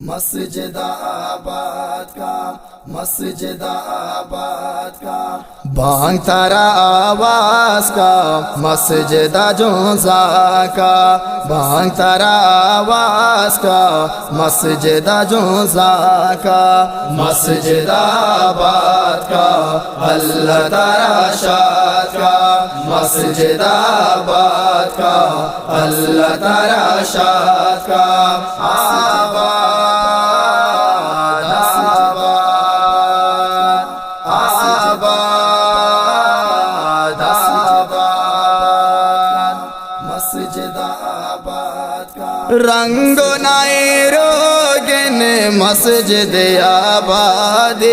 مسجد آباد کا، مسجد آباد کا بانگ تارا آواز کا، مسجد جونزا کا بانگ تارا آواز کا، مسجد جونزا کا مسجد آباد کا، اللہ تارا شاد کا مسجد آباد کا، اللہ تارا شاد کا آباد مسجد آباد کا رنگ نائے روگن مسجد آباد،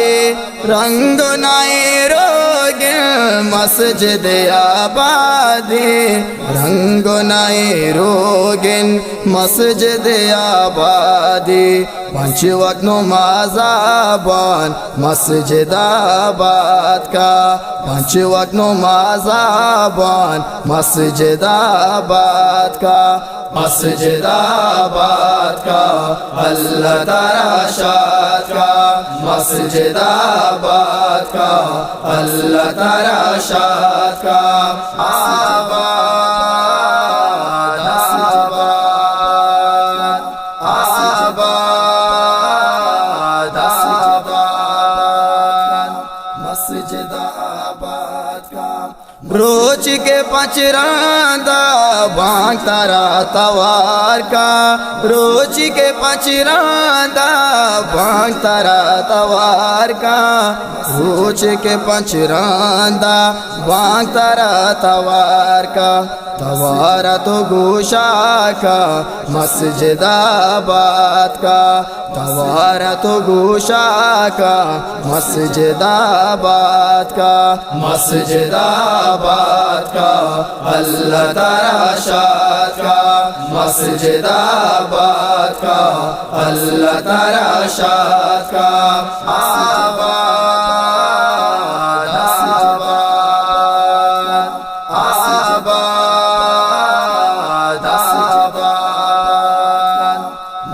رنگ نائے روگن مسجد آباد، رنگ نائے روگن مسجد آباد، پنچ وقت نماز آبان مسجد آباد کا، پنچ وقت نماز آبان مسجد آباد کا، مسجد آباد کا، اللہ تارا شاد کا مسجد آباد کا، اللہ تارا شاد کا آباد آباد آباد آباد مسجد آباد کا روچ کے پچراندہ بانگ تارا توار کا، روچ کے پچراندہ بانگ تارا توار کا، روچ کے پچراندہ بانگ تارا توار کا، توارا تو گوشا کا مسجد آباد کا، توارا تو گوشا کا مسجد آباد کا، مسجد آباد کا، اللہ تارا شاد کا مسجد آباد کا، اللہ تارا شاد کا آباد آباد آباد آباد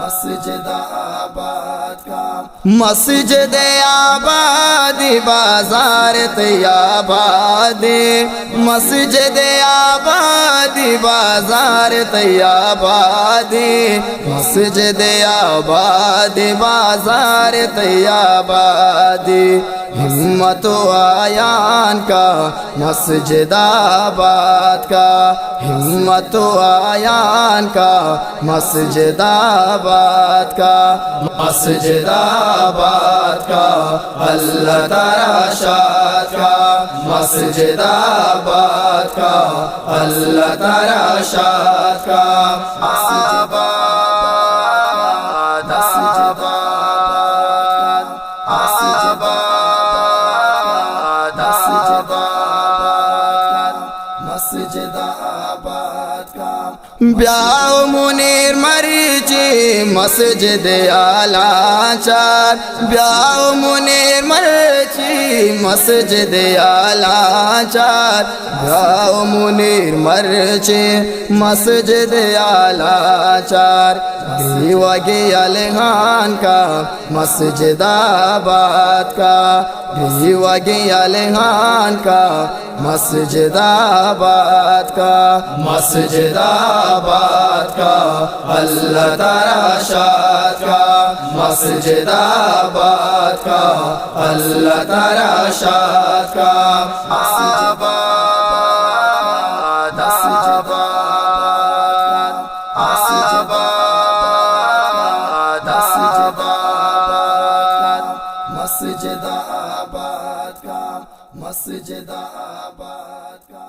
مسجد آباد کا، مسجد آباد بازار طیاباد، مسجد آباد بازار طیاباد، مسجد آباد بازار طیاباد، ہمت و آیان کا مسجد آباد کا، ہمت و آیان کا مسجد آباد کا، مسجد آباد کا، اللہ تارا شاد کا مسجد آباد کا، اللہ تارا شاد کا آباد آباد آباد آباد مسجد آباد کا بیاو منیر مرچی مسجد آلا چار، بیاو منیر مرچی مسجد آلا چار، بیاو منیر مرچی مسجد آلا چار، دیوگی الہان کا مسجد آباد کا، دیوگی الہان کا مسجد آباد کا، مسجد آباد کا، اللہ تارا شاد کا مسجد آباد کا، اللہ تارا شاد کا آباد آباد آباد آباد مسجد آباد کا، مسجد آباد کا۔